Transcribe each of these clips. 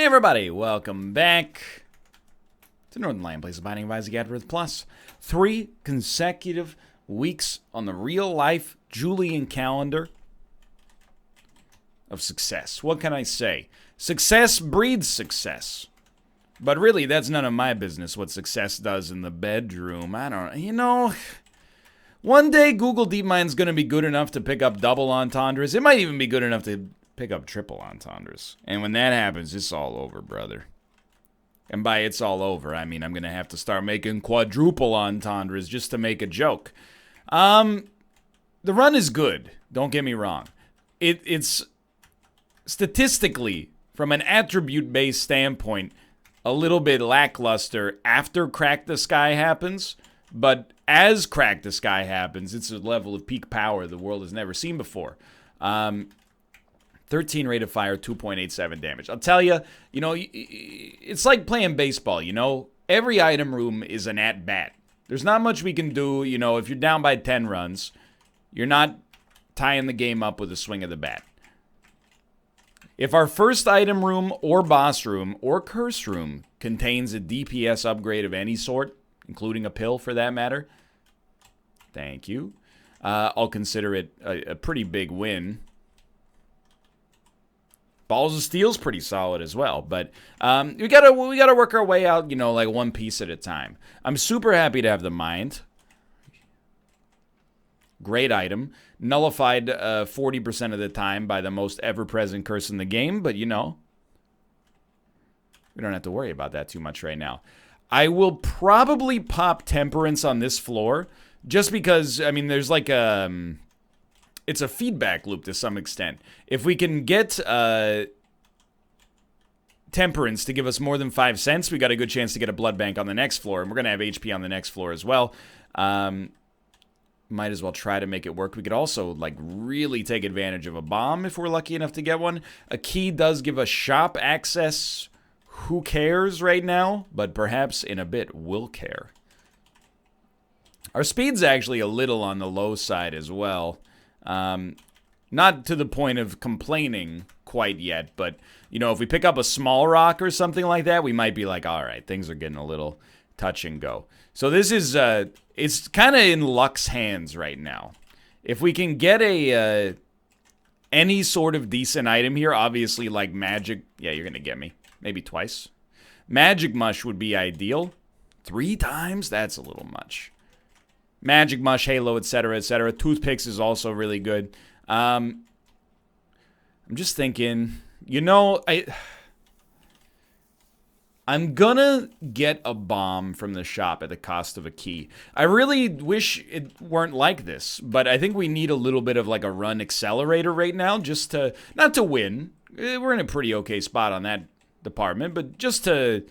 Hey everybody, welcome back to Northernlion plays the Binding of Isaac Afterbirth Plus. 3 consecutive weeks on the real-life Julian calendar of success. What can I say? Success breeds success. But really, that's none of my business what success does in the bedroom. I don't, one day Google DeepMind's going to be good enough to pick up double entendres. It might even be good enough to pick up triple entendres. And when that happens, it's all over, brother. And by it's all over, I mean I'm going to have to start making quadruple entendres just to make a joke. The run is good. Don't get me wrong. It's statistically, from an attribute-based standpoint, a little bit lackluster after Crack the Sky happens. But as Crack the Sky happens, it's a level of peak power the world has never seen before. 13 rate of fire, 2.87 damage. I'll tell you, it's like playing baseball, Every item room is an at-bat. There's not much we can do, if you're down by 10 runs, you're not tying the game up with a swing of the bat. If our first item room or boss room or curse room contains a DPS upgrade of any sort, including a pill for that matter, thank you, I'll consider it a pretty big win. Balls of Steel's pretty solid as well, but we gotta work our way out, like one piece at a time. I'm super happy to have the Mind. Great item. Nullified 40% of the time by the most ever-present curse in the game, but we don't have to worry about that too much right now. I will probably pop Temperance on this floor, just because, there's like it's a feedback loop to some extent. If we can get Temperance to give us more than 5 cents, we got a good chance to get a blood bank on the next floor, and we're going to have HP on the next floor as well. Might as well try to make it work. We could also, really take advantage of a bomb if we're lucky enough to get one. A key does give us shop access. Who cares right now? But perhaps in a bit, we'll care. Our speed's actually a little on the low side as well. Not to the point of complaining quite yet, but, if we pick up a small rock or something like that, we might be like, all right, things are getting a little touch and go. So this is, it's kind of in luck's hands right now. If we can get any sort of decent item here, obviously like magic, yeah, you're going to get me. Maybe twice. Magic Mush would be ideal. 3 times? That's a little much. Magic Mush, Halo, etc., etc. Toothpicks is also really good. I'm just thinking, I'm gonna get a bomb from the shop at the cost of a key. I really wish it weren't like this, but I think we need a little bit of like a run accelerator right now, just to, not to win. We're in a pretty okay spot on that department, but just to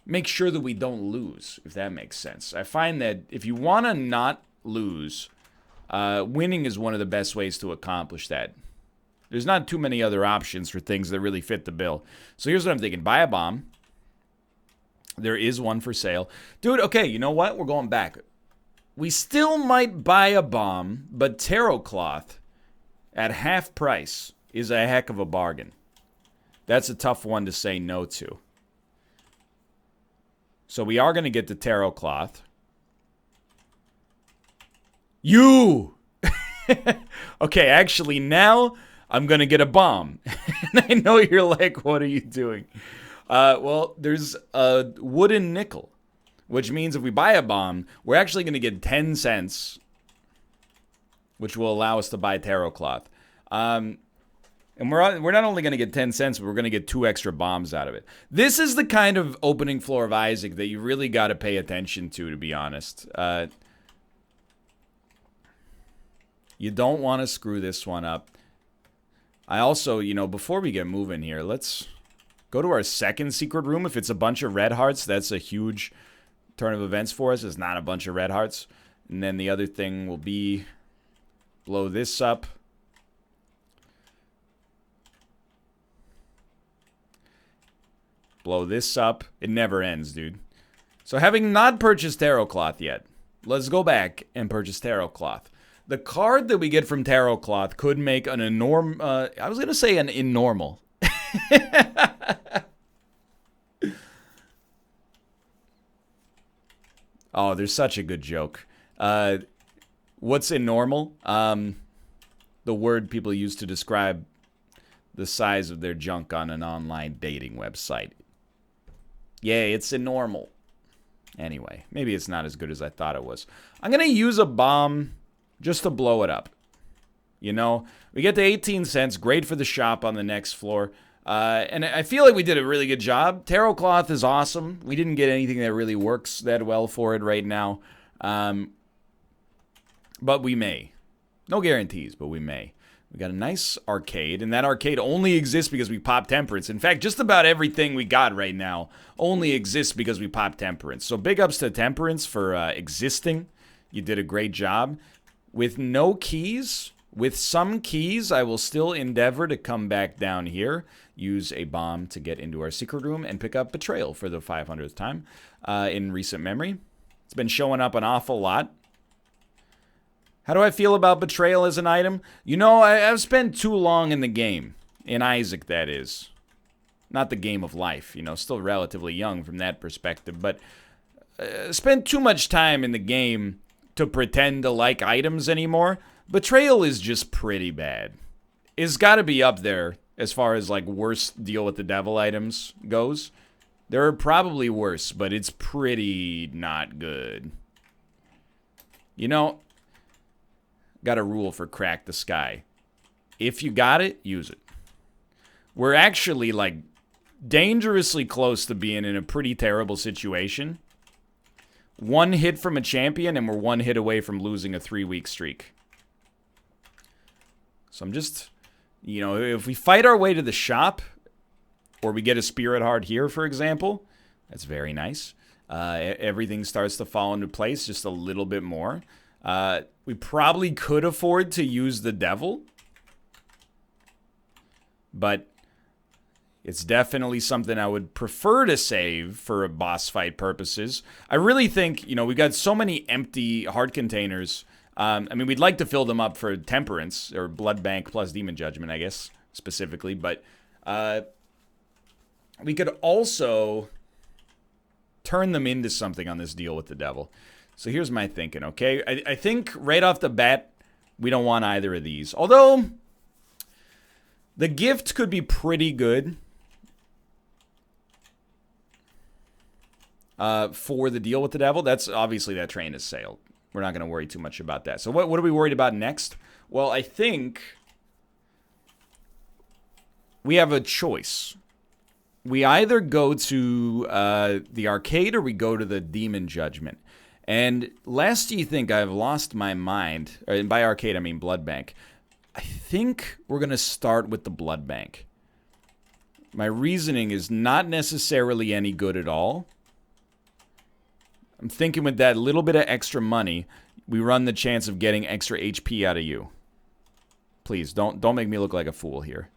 make sure that we don't lose, if that makes sense. I find that if you want to not lose, winning is one of the best ways to accomplish that. There's not too many other options for things that really fit the bill. So here's what I'm thinking. Buy a bomb. There is one for sale. Dude, okay, you know what? We're going back. We still might buy a bomb, but Taro Cloth at half price is a heck of a bargain. That's a tough one to say no to. So we are going to get the Taro Cloth. You! Okay, actually now I'm going to get a bomb. And I know you're like, what are you doing? Well, there's a wooden nickel, which means if we buy a bomb, we're actually going to get 10 cents, which will allow us to buy Taro Cloth. And we're not only going to get 10 cents, but we're going to get 2 extra bombs out of it. This is the kind of opening floor of Isaac that you really got to pay attention to be honest. You don't want to screw this one up. I also, before we get moving here, let's go to our second secret room. If it's a bunch of red hearts, that's a huge turn of events for us. It's not a bunch of red hearts. And then the other thing will be blow this up. Blow this up. It never ends, dude. So having not purchased Taro Cloth yet, let's go back and purchase Taro Cloth. The card that we get from Taro Cloth could make an I was going to say an innormal. Oh, there's such a good joke. What's in normal? The word people use to describe the size of their junk on an online dating website. Yay, it's in normal. Anyway, maybe it's not as good as I thought it was. I'm going to use a bomb just to blow it up. You know, we get to 18 cents, great for the shop on the next floor. And I feel like we did a really good job. Taro cloth is awesome. We didn't get anything that really works that well for it right now. But we may. No guarantees, but we may. We got a nice arcade, and that arcade only exists because we popped Temperance. In fact, just about everything we got right now only exists because we popped Temperance. So big ups to Temperance for existing. You did a great job. With no keys, with some keys, I will still endeavor to come back down here, use a bomb to get into our secret room, and pick up Betrayal for the 500th time in recent memory. It's been showing up an awful lot. How do I feel about Betrayal as an item? You know, I've spent too long in the game. In Isaac, that is. Not the game of life, you know, still relatively young from that perspective, but spent too much time in the game to pretend to like items anymore. Betrayal is just pretty bad. It's got to be up there as far as, like, worst Deal with the Devil items goes. There are probably worse, but it's pretty not good. You know, got a rule for Crack the Sky. If you got it, use it. We're actually, like, dangerously close to being in a pretty terrible situation. One hit from a champion, and we're one hit away from losing a 3-week streak. So I'm just, you know, if we fight our way to the shop, or we get a Spirit Heart here, for example, that's very nice. Everything starts to fall into place just a little bit more. We probably could afford to use the Devil, but it's definitely something I would prefer to save for boss fight purposes. I really think, you know, we've got so many empty heart containers. I mean, we'd like to fill them up for Temperance, or Blood Bank plus Demon Judgment, I guess, specifically. But we could also turn them into something on this Deal with the Devil. So here's my thinking, okay? I think right off the bat, we don't want either of these. Although, the gift could be pretty good for the Deal with the Devil. That's obviously, that train has sailed. We're not going to worry too much about that. So what are we worried about next? Well, I think we have a choice. We either go to the arcade or we go to the Demon Judgment. And lest you think I've lost my mind, and by arcade I mean Blood Bank, I think we're going to start with the Blood Bank. My reasoning is not necessarily any good at all. I'm thinking with that little bit of extra money, we run the chance of getting extra HP out of you. Please, don't make me look like a fool here.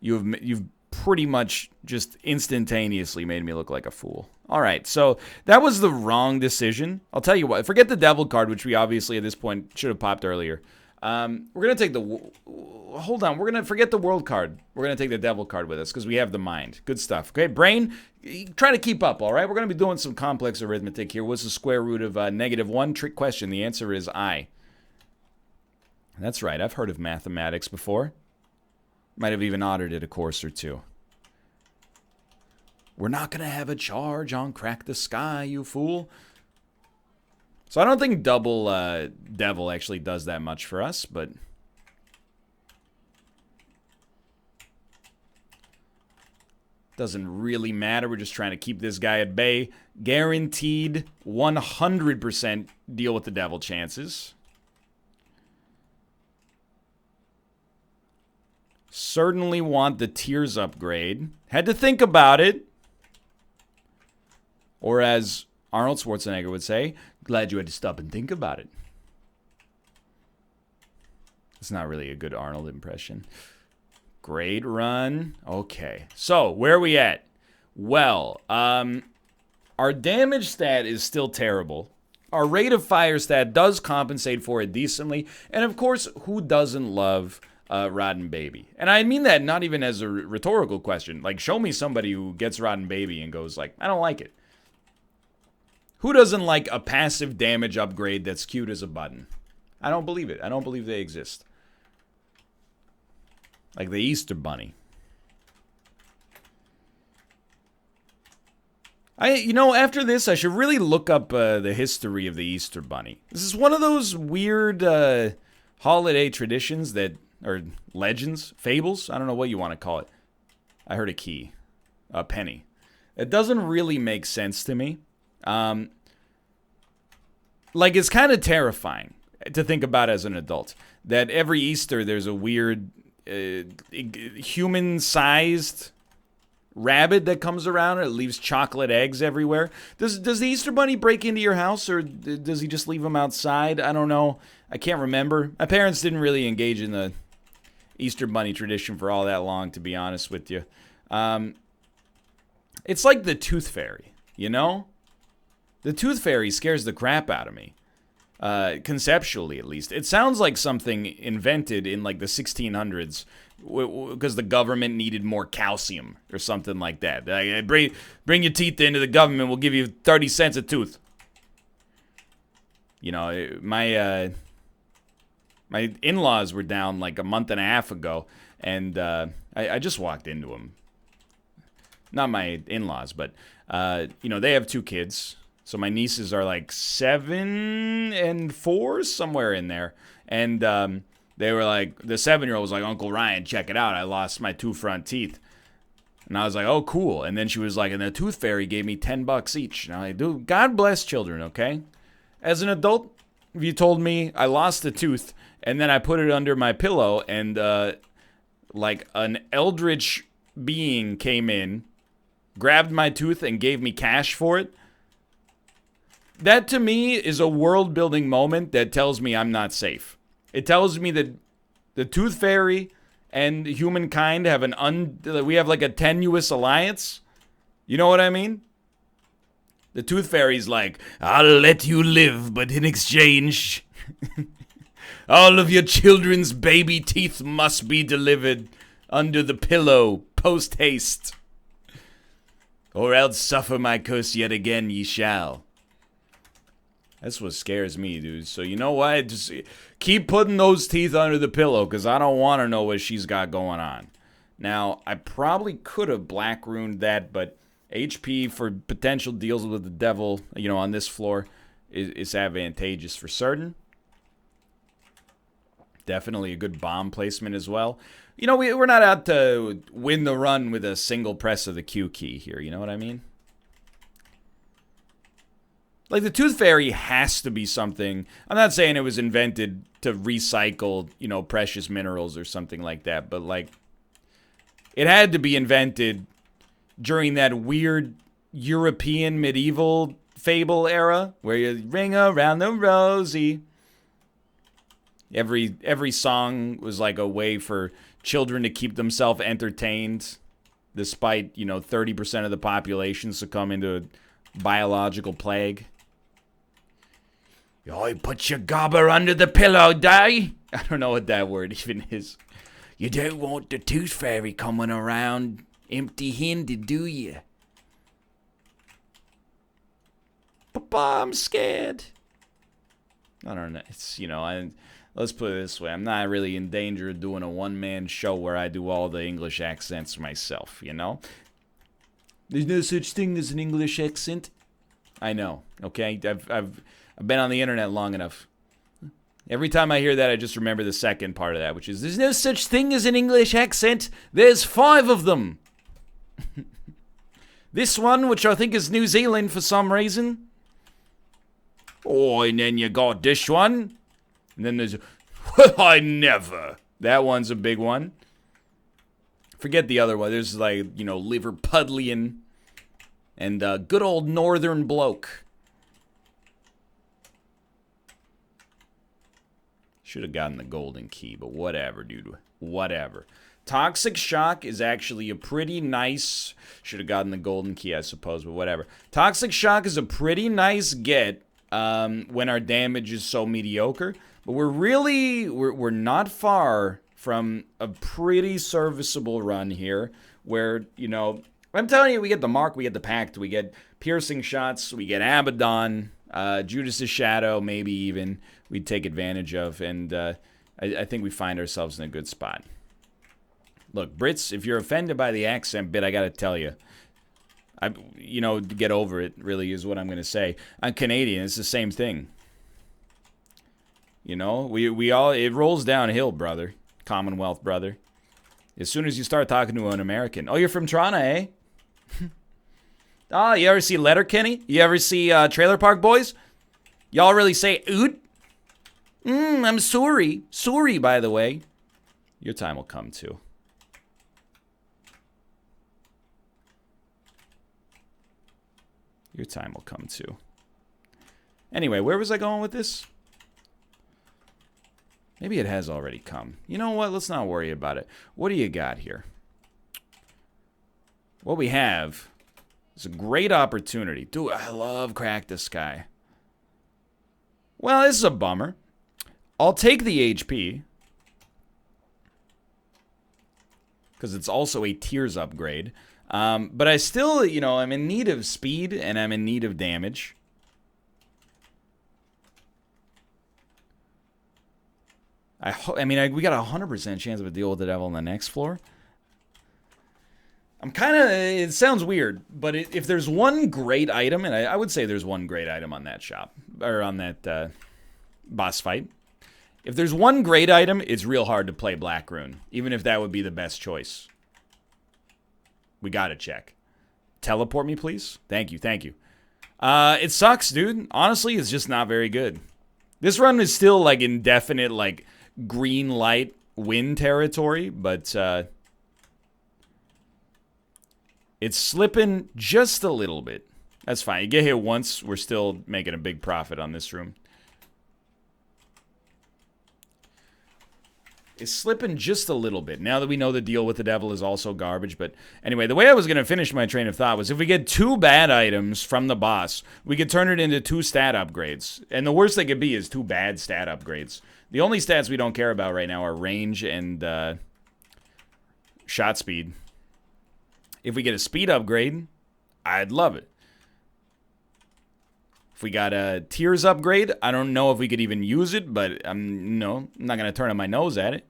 You've pretty much just instantaneously made me look like a fool. All right, so that was the wrong decision. I'll tell you what. Forget the Devil card, which we obviously at this point should have popped earlier. We're going to take the... Hold on. We're going to forget the World card. We're going to take the Devil card with us because we have the Mind. Good stuff. Okay, Brain, try to keep up, all right? We're going to be doing some complex arithmetic here. What's the square root of -1? Trick question. The answer is I. That's right. I've heard of mathematics before. Might have even audited a course or two. We're not going to have a charge on Crack the Sky, you fool. So I don't think double Devil actually does that much for us, but... doesn't really matter. We're just trying to keep this guy at bay. Guaranteed 100% Deal with the Devil chances. Certainly want the Tears upgrade. Had to think about it. Or as Arnold Schwarzenegger would say, glad you had to stop and think about it. It's not really a good Arnold impression. Great run. Okay. So, where are we at? Well, our damage stat is still terrible. Our rate of fire stat does compensate for it decently. And of course, who doesn't love Rotten Baby? And I mean that not even as a rhetorical question. Like, show me somebody who gets Rotten Baby and goes like, I don't like it. Who doesn't like a passive damage upgrade that's cute as a button? I don't believe it. I don't believe they exist. Like the Easter Bunny. After this, I should really look up the history of the Easter Bunny. This is one of those weird holiday traditions or legends, fables. I don't know what you want to call it. I heard a key, a penny. It doesn't really make sense to me. It's kind of terrifying to think about as an adult. That every Easter there's a weird human-sized rabbit that comes around and it leaves chocolate eggs everywhere. Does the Easter Bunny break into your house, or does he just leave them outside? I don't know. I can't remember. My parents didn't really engage in the Easter Bunny tradition for all that long, to be honest with you. It's like the Tooth Fairy, you know? The Tooth Fairy scares the crap out of me. Conceptually, at least. It sounds like something invented in, like, the 1600s because the government needed more calcium or something like that. Like, bring your teeth into the government, we'll give you 30 cents a tooth. You know, my in-laws were down, like, a month and a half ago, and I just walked into them. Not my in-laws, but, they have 2 kids. So my nieces are like 7 and 4, somewhere in there. And they were like, the 7-year-old was like, Uncle Ryan, check it out. I lost my 2 front teeth. And I was like, oh, cool. And then she was like, and the Tooth Fairy gave me $10 each. And I'm like, dude, God bless children, okay? As an adult, if you told me I lost a tooth and then I put it under my pillow and like an eldritch being came in, grabbed my tooth and gave me cash for it, that, to me, is a world-building moment that tells me I'm not safe. It tells me that the Tooth Fairy and humankind have we have like a tenuous alliance. You know what I mean? The Tooth Fairy's like, I'll let you live, but in exchange, all of your children's baby teeth must be delivered under the pillow, post-haste. Or else suffer my curse yet again ye shall. That's what scares me, dude. So you know what? Just keep putting those teeth under the pillow, because I don't want to know what she's got going on. Now, I probably could have black runed that, but HP for potential deals with the devil, on this floor is advantageous for certain. Definitely a good bomb placement as well. We're not out to win the run with a single press of the Q key here. You know what I mean? Like, the Tooth Fairy has to be something. I'm not saying it was invented to recycle, precious minerals or something like that. But, like, it had to be invented during that weird European medieval fable era where you ring around the rosy. Every song was like a way for children to keep themselves entertained, despite, 30% of the population succumbing to a biological plague. Oh, put your gobber under the pillow, Day. I don't know what that word even is. You don't want the Tooth Fairy coming around empty-handed, do you? Papa, I'm scared. I don't know. It's, let's put it this way. I'm not really in danger of doing a one-man show where I do all the English accents myself, There's no such thing as an English accent. I know, okay? I've been on the internet long enough. Every time I hear that, I just remember the second part of that, which is, there's no such thing as an English accent. There's 5 of them. This one, which I think is New Zealand for some reason. Oh, and then you got this one. And then there's, well, I never. That one's a big one. Forget the other one. There's like, Liverpudlian and good old Northern bloke. Should have gotten the golden key, but whatever, dude. Whatever. Toxic Shock is actually a pretty nice... Should have gotten the golden key, I suppose, but whatever. Toxic Shock is a pretty nice get when our damage is so mediocre. But we're not far from a pretty serviceable run here where, I'm telling you, we get the Mark, we get the Pact, we get piercing shots, we get Abaddon, Judas's Shadow, maybe even we'd take advantage of, and I think we find ourselves in a good spot. Look, Brits, if you're offended by the accent bit, I gotta tell you, get over it, really, is what I'm gonna say. I'm Canadian, it's the same thing. You know, we all, it rolls downhill, brother. Commonwealth, brother. As soon as you start talking to an American. Oh, you're from Toronto, eh? Oh, you ever see Letterkenny? You ever see Trailer Park Boys? Y'all really say, oot? I'm sorry. Sorry, by the way. Your time will come, too. Your time will come, too. Anyway, where was I going with this? Maybe it has already come. You know what? Let's not worry about it. What do you got here? What we have is a great opportunity. Dude, I love Crack the Sky. Well, this is a bummer. I'll take the HP. Because it's also a Tears upgrade. But I still, I'm in need of speed and I'm in need of damage. We got a 100% chance of a deal with the devil on the next floor. It sounds weird, but if there's one great item, and I would say there's one great item on that shop, or on that boss fight. If there's one great item, it's real hard to play Black Rune, even if that would be the best choice. We gotta check. Teleport me, please. Thank you, thank you. It sucks, dude. Honestly, it's just not very good. This run is still, like, indefinite, like, green light win territory, but it's slipping just a little bit. That's fine. You get hit once, we're still making a big profit on this room. It's slipping just a little bit. Now that we know the deal with the devil is also garbage. But anyway, the way I was going to finish my train of thought was if we get 2 bad items from the boss, we could turn it into 2 stat upgrades. And the worst they could be is 2 bad stat upgrades. The only stats we don't care about right now are range and shot speed. If we get a speed upgrade, I'd love it. If we got a Tears upgrade, I don't know if we could even use it, but I'm not going to turn my nose at it.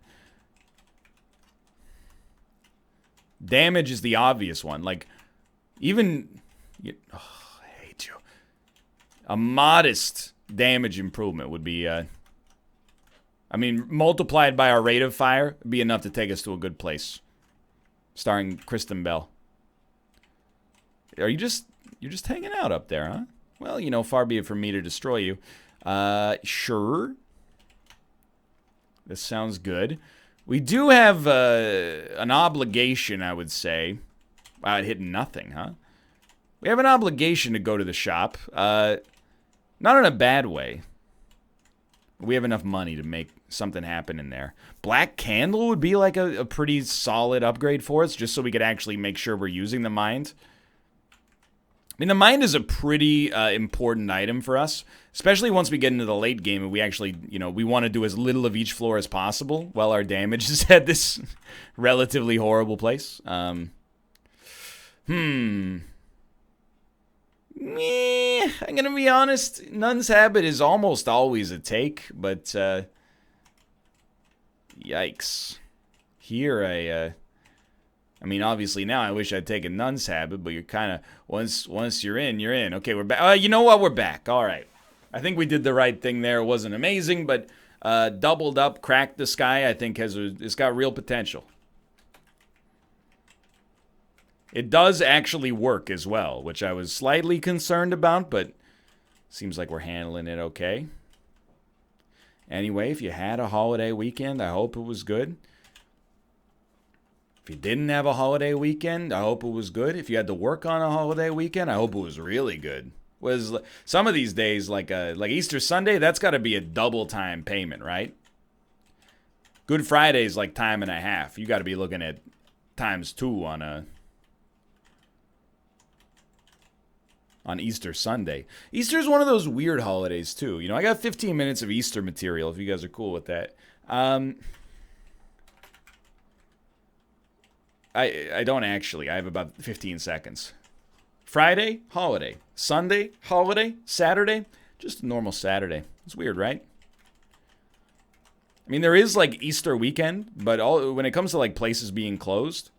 Damage is the obvious one. Like, even... I hate you. A modest damage improvement would be... multiplied by our rate of fire would be enough to take us to a good place. Starring Kristen Bell. You're just hanging out up there, huh? Well, far be it from me to destroy you. Sure. This sounds good. We do have an obligation, I would say. Wow, it hit nothing, huh? We have an obligation to go to the shop. Not in a bad way. We have enough money to make something happen in there. Black Candle would be like a pretty solid upgrade for us, just so we could actually make sure we're using the mind. The mind is a pretty important item for us, especially once we get into the late game and we actually, we want to do as little of each floor as possible while our damage is at this relatively horrible place. I'm going to be honest, Nun's Habit is almost always a take, but yikes. Here obviously now I wish I'd taken Nun's Habit, but you're kind of, once you're in, you're in. Okay, we're back. You know what? We're back. All right. I think we did the right thing there. It wasn't amazing, but doubled up, Cracked the Sky, I think it's got real potential. It does actually work as well, which I was slightly concerned about, but seems like we're handling it okay. Anyway, if you had a holiday weekend, I hope it was good. If you didn't have a holiday weekend, I hope it was good. If you had to work on a holiday weekend, I hope it was really good. Was some of these days, like Easter Sunday, that's got to be a double time payment, right? Good Friday's like time and a half. You got to be looking at ×2 on Easter Sunday. Easter is one of those weird holidays too. I got 15 minutes of Easter material if you guys are cool with that. I don't actually. I have about 15 seconds. Friday, holiday. Sunday, holiday. Saturday, just a normal Saturday. It's weird, right? I mean, there is like Easter weekend, but when it comes to like places being closed,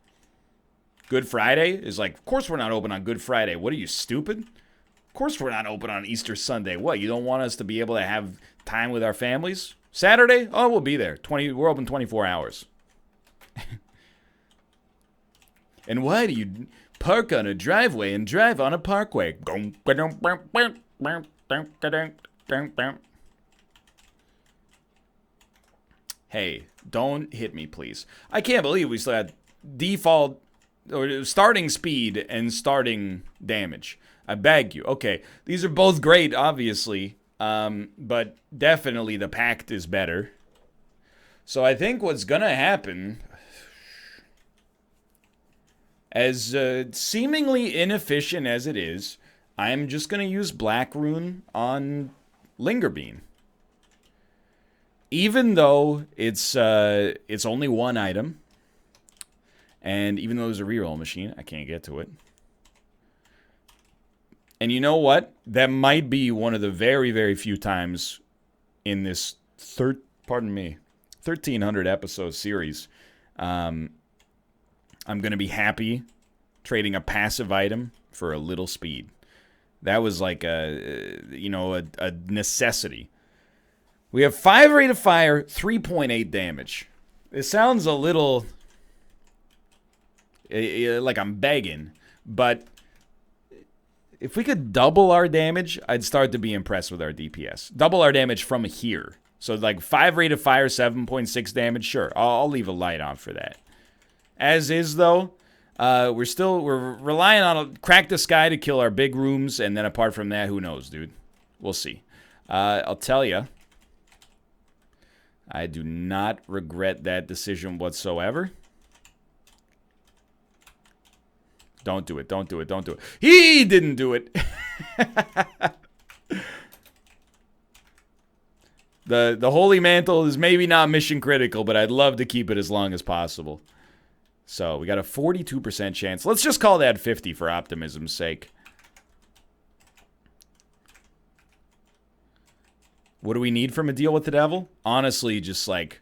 Good Friday is like, of course we're not open on Good Friday. What are you, stupid? Of course we're not open on Easter Sunday. What, you don't want us to be able to have time with our families? Saturday? Oh, we'll be there. We're open 24 hours. And why do you park on a driveway and drive on a parkway? Hey, don't hit me, please. I can't believe we still had default or starting speed and starting damage. I beg you. Okay, these are both great, obviously, but definitely the pact is better. So I think what's gonna happen, as seemingly inefficient as it is, I'm just gonna use Black Rune on Lingerbean. Even though it's only one item, and even though there's a reroll machine, I can't get to it. And you know what? That might be one of the very, very few times in this 1,300 episode series, I'm going to be happy trading a passive item for a little speed. That was like a necessity. We have 5 rate of fire, 3.8 damage. It sounds a little like I'm begging, but if we could double our damage, I'd start to be impressed with our DPS. Double our damage from here. So like 5 rate of fire, 7.6 damage, sure. I'll leave a light on for that. As is, though, we're relying on a crack the sky to kill our big rooms, and then apart from that, who knows, dude? We'll see. I'll tell you, I do not regret that decision whatsoever. Don't do it. Don't do it. Don't do it. He didn't do it. The Holy Mantle is maybe not mission critical, but I'd love to keep it as long as possible. So we got a 42% chance. Let's just call that 50 for optimism's sake. What do we need from a deal with the devil? Honestly, just like,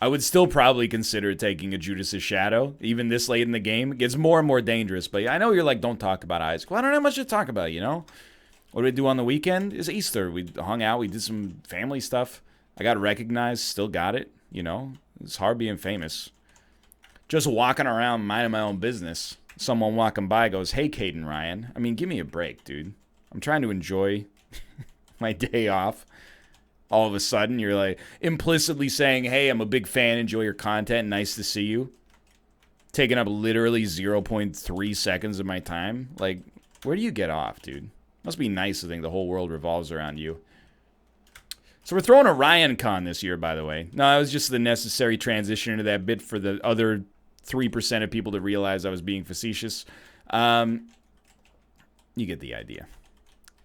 I would still probably consider taking a Judas's Shadow, even this late in the game. It gets more and more dangerous, but I know you're like, don't talk about Isaac. Well, I don't have much to talk about, you know? What did we do on the weekend? It's Easter. We hung out. We did some family stuff. I got recognized. Still got it, you know? It's hard being famous. Just walking around, minding my own business. Someone walking by goes, hey, Caden Ryan. I mean, give me a break, dude. I'm trying to enjoy my day off. All of a sudden, you're like implicitly saying, hey, I'm a big fan, enjoy your content, nice to see you. Taking up literally 0.3 seconds of my time. Like, where do you get off, dude? Must be nice to think the whole world revolves around you. So we're throwing a Ryan con this year, by the way. No, that was just the necessary transition into that bit for the other 3% of people to realize I was being facetious. You get the idea.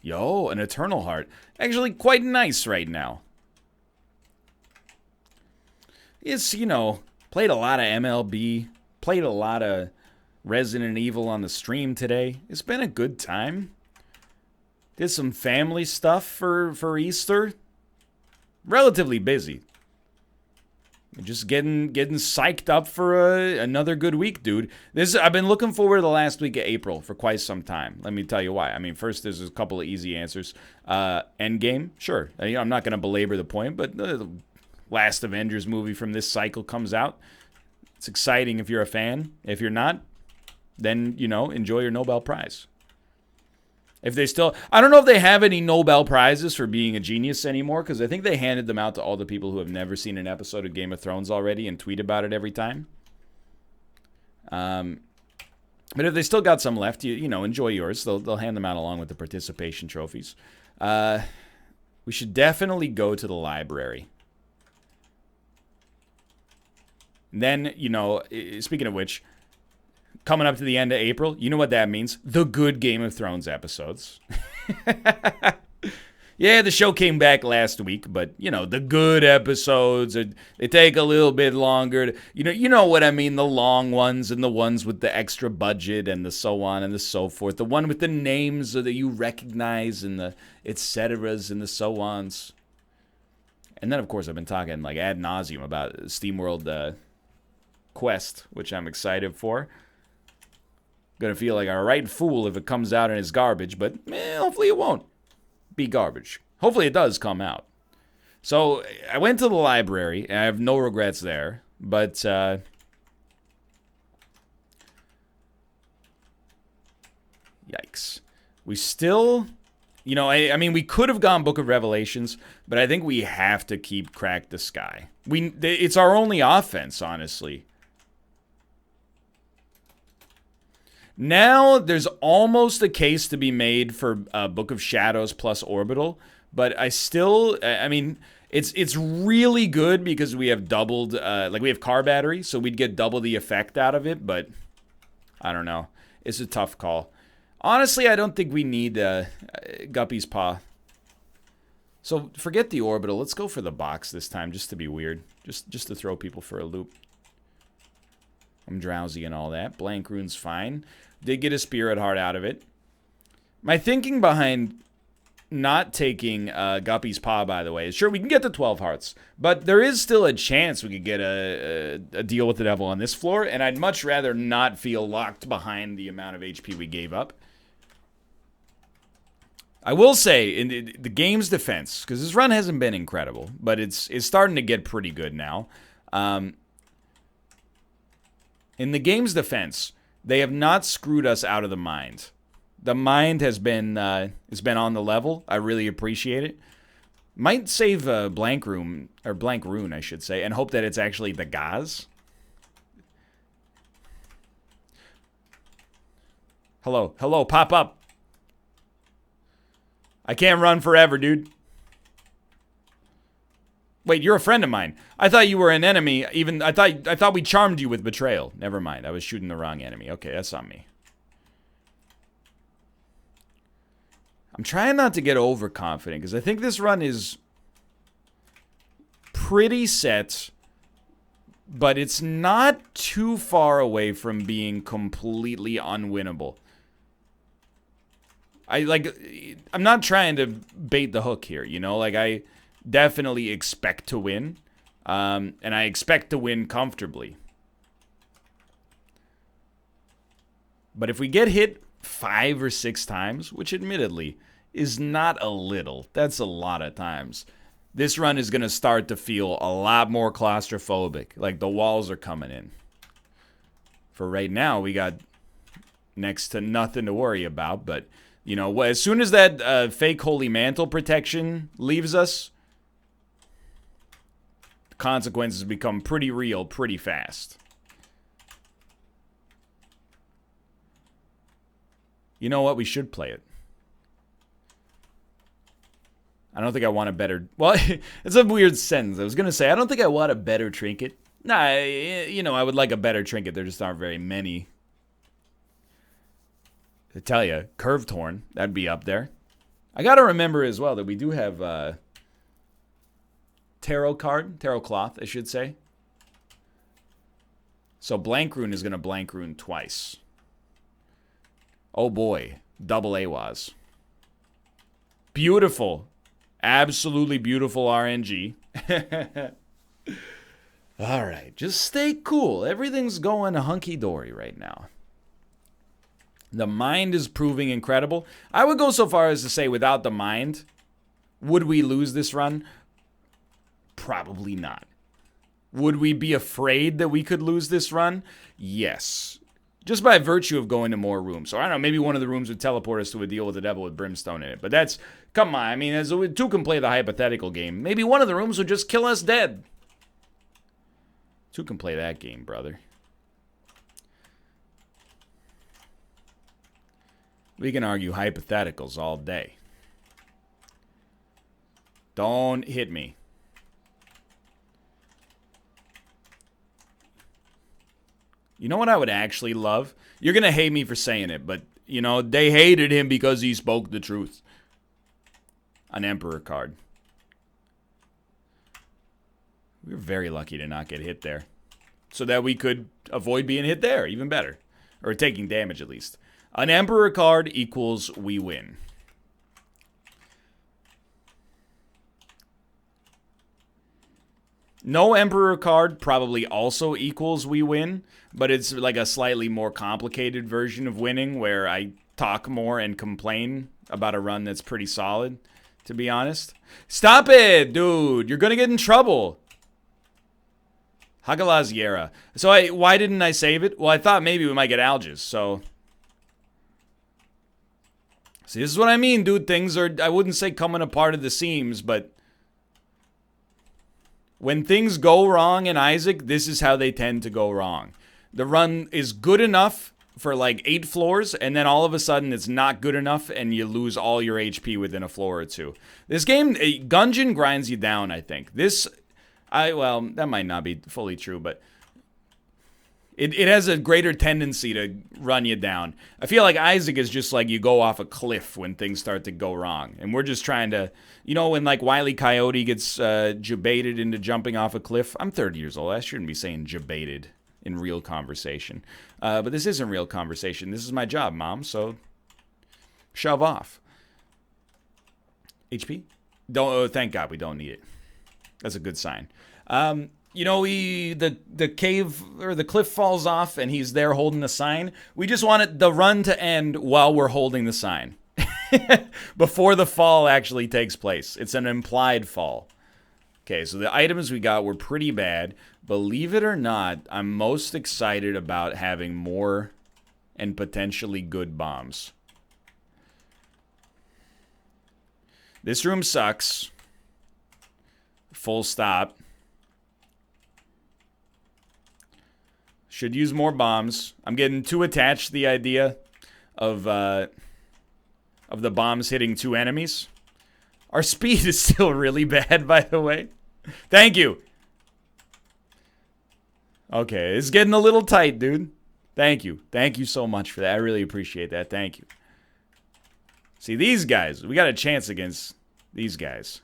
Yo, an Eternal Heart. Actually quite nice right now. It's, you know, played a lot of MLB. Played a lot of Resident Evil on the stream today. It's been a good time. Did some family stuff for Easter. Relatively busy. Just getting psyched up for another good week, dude. I've been looking forward to the last week of April for quite some time. Let me tell you why. I mean, first, there's a couple of easy answers. Endgame, sure. I'm not going to belabor the point, but the last Avengers movie from this cycle comes out. It's exciting if you're a fan. If you're not, then, you know, enjoy your Nobel Prize. If they still... I don't know if they have any Nobel Prizes for being a genius anymore, because I think they handed them out to all the people who have never seen an episode of Game of Thrones already and tweet about it every time. But if they still got some left, you know, enjoy yours. They'll hand them out along with the participation trophies. We should definitely go to the library. And then, you know, speaking of which... Coming up to the end of April, you know what that means? The good Game of Thrones episodes. Yeah, the show came back last week, but you know the good episodes they take a little bit longer. You know what I mean. The long ones and the ones with the extra budget and the so on and the so forth. The one with the names that you recognize and the et ceteras and the so ons. And then of course I've been talking like ad nauseum about SteamWorld Quest, which I'm excited for. Gonna feel like a right fool if it comes out and it's garbage, but hopefully it won't be garbage. Hopefully it does come out. So I went to the library, and I have no regrets there, but yikes. We still, I mean, we could have gone Book of Revelations, but I think we have to keep Crack the Sky. It's our only offense, honestly. Now, there's almost a case to be made for Book of Shadows plus Orbital, but I mean, it's really good because we have doubled, we have car battery, so we'd get double the effect out of it, but I don't know. It's a tough call. Honestly, I don't think we need Guppy's Paw. So forget the Orbital. Let's go for the box this time, just to be weird. Just to throw people for a loop. I'm drowsy and all that. Blank Rune's fine. Did get a Spirit Heart out of it. My thinking behind not taking Guppy's Paw, by the way, is sure, we can get to 12 hearts. But there is still a chance we could get a deal with the devil on this floor. And I'd much rather not feel locked behind the amount of HP we gave up. I will say, in the game's defense, because this run hasn't been incredible, but it's starting to get pretty good now. In the game's defense, they have not screwed us out of the mind. The mind has been on the level. I really appreciate it. Might save Blank Rune, I should say, and hope that it's actually the Gaz. Hello, pop up. I can't run forever, dude. Wait, you're a friend of mine. I thought you were an enemy. I thought we charmed you with betrayal. Never mind. I was shooting the wrong enemy. Okay, that's on me. I'm trying not to get overconfident because I think this run is pretty set, but it's not too far away from being completely unwinnable. I'm not trying to bait the hook here, I definitely expect to win, and I expect to win comfortably. But if we get hit 5 or 6 times, which admittedly is not a little, that's a lot of times, this run is going to start to feel a lot more claustrophobic, like the walls are coming in. For right now, we got next to nothing to worry about, but as soon as that fake Holy Mantle protection leaves us, the consequences become pretty real pretty fast. You know what? We should play it. I don't think I want a better... Well, it's a weird sentence. I was going to say, I don't think I want a better trinket. Nah, I would like a better trinket. There just aren't very many. I tell you, Curved Horn, that'd be up there. I gotta remember as well that we do have Taro Cloth, I should say. So Blank Rune is gonna Blank Rune twice. Oh boy, double AWAS. Beautiful. Absolutely beautiful RNG. Alright, just stay cool. Everything's going hunky-dory right now. The mind is proving incredible. I would go so far as to say without the mind, would we lose this run? Probably not. Would we be afraid that we could lose this run? Yes. Just by virtue of going to more rooms. So I don't know, maybe one of the rooms would teleport us to a deal with the devil with brimstone in it. But that's, come on, I mean, as two can play the hypothetical game. Maybe one of the rooms would just kill us dead. Two can play that game, brother. We can argue hypotheticals all day. Don't hit me. You know what I would actually love? You're going to hate me for saying it, but, they hated him because he spoke the truth. an Emperor card. We were very lucky to not get hit there. So that we could avoid being hit there, even better. Or taking damage, at least. An Emperor card equals we win. No Emperor card probably also equals we win, but it's like a slightly more complicated version of winning where I talk more and complain about a run that's pretty solid, to be honest. Stop it, dude! You're gonna get in trouble! Hagalaziera. So why didn't I save it? Well, I thought maybe we might get alges, so... See, this is what I mean, dude. Things are, I wouldn't say coming apart at the seams, but... When things go wrong in Isaac, this is how they tend to go wrong. The run is good enough for like 8 floors, and then all of a sudden it's not good enough, and you lose all your HP within a floor or two. This game, Gungeon grinds you down, I think. Well, that might not be fully true, but it has a greater tendency to run you down. I feel like Isaac is just like you go off a cliff when things start to go wrong. And we're just trying to, you know, when like Wile E. Coyote gets jebaited into jumping off a cliff. I'm 30 years old. I shouldn't be saying jebaited in real conversation. But this isn't real conversation. This is my job, Mom, so shove off. HP? Thank God we don't need it. That's a good sign. You know, the cave or the cliff falls off and he's there holding the sign. We just want the run to end while we're holding the sign. Before the fall actually takes place. It's an implied fall. Okay, so the items we got were pretty bad. Believe it or not, I'm most excited about having more and potentially good bombs. This room sucks. Full stop. Should use more bombs. I'm getting too attached to the idea of the bombs hitting 2 enemies. Our speed is still really bad, by the way. Thank you. Okay, it's getting a little tight, dude. Thank you. Thank you so much for that. I really appreciate that. Thank you. See, these guys, we got a chance against these guys.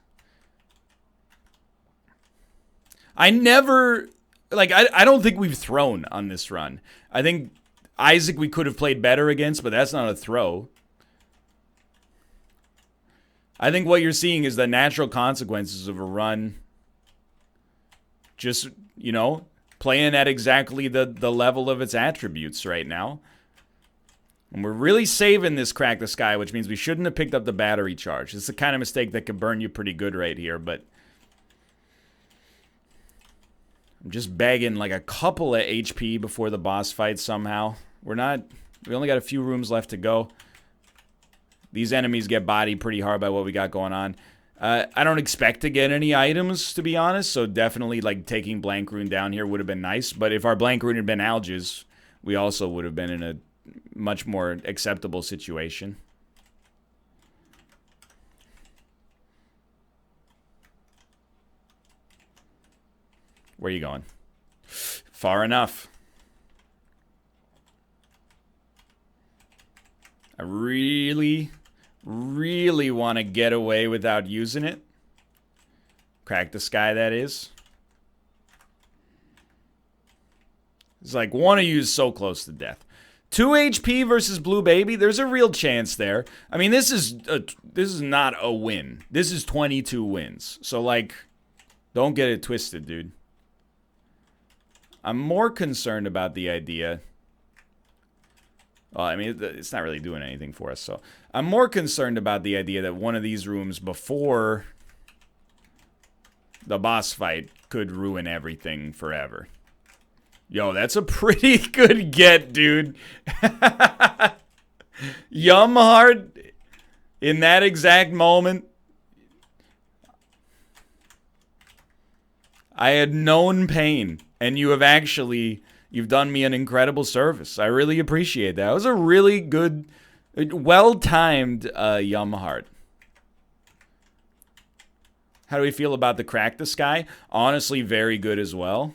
I never... Like, I don't think we've thrown on this run. I think Isaac we could have played better against, but that's not a throw. I think what you're seeing is the natural consequences of a run. Just, you know, playing at exactly the level of its attributes right now. And we're really saving this Crack the Sky, which means we shouldn't have picked up the battery charge. It's the kind of mistake that could burn you pretty good right here, but... I'm just bagging like a couple of HP before the boss fight somehow. We only got a few rooms left to go. These enemies get bodied pretty hard by what we got going on. I don't expect to get any items, to be honest, so definitely like taking Blank Rune down here would have been nice. But if our Blank Rune had been Alges, we also would have been in a much more acceptable situation. Where are you going? Far enough. I really, really want to get away without using it. Crack the Sky, that is. It's like, want to use so close to death. 2 HP versus Blue Baby. There's a real chance there. I mean, this is not a win. This is 22 wins. So, like, don't get it twisted, dude. I'm more concerned about the idea... Well, I mean, it's not really doing anything for us, so... I'm more concerned about the idea that one of these rooms before the boss fight could ruin everything forever. Yo, that's a pretty good get, dude. Yum hard in that exact moment. I had known pain. And you have actually, you've done me an incredible service. I really appreciate that. It was a really good, well-timed Yum Heart. How do we feel about the Crack the Sky? Honestly, very good as well.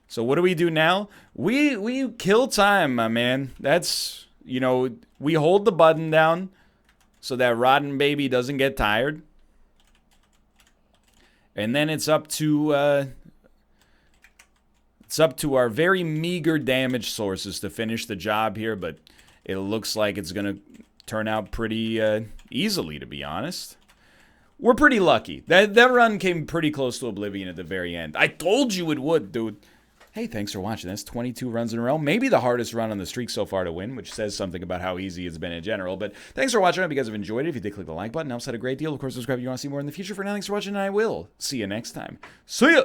So what do we do now? We kill time, my man. That's, you know, we hold the button down. so that rotten baby doesn't get tired. And then it's up to our very meager damage sources to finish the job here, but it looks like it's going to turn out pretty easily, to be honest. We're pretty lucky. That run came pretty close to oblivion at the very end. I told you it would, dude. Hey, thanks for watching. That's 22 runs in a row. Maybe the hardest run on the streak so far to win, which says something about how easy it's been in general. But thanks for watching. I hope you guys have enjoyed it. If you did, click the like button. It helps out a great deal. Of course, subscribe if you want to see more in the future. For now, thanks for watching, and I will see you next time. See ya!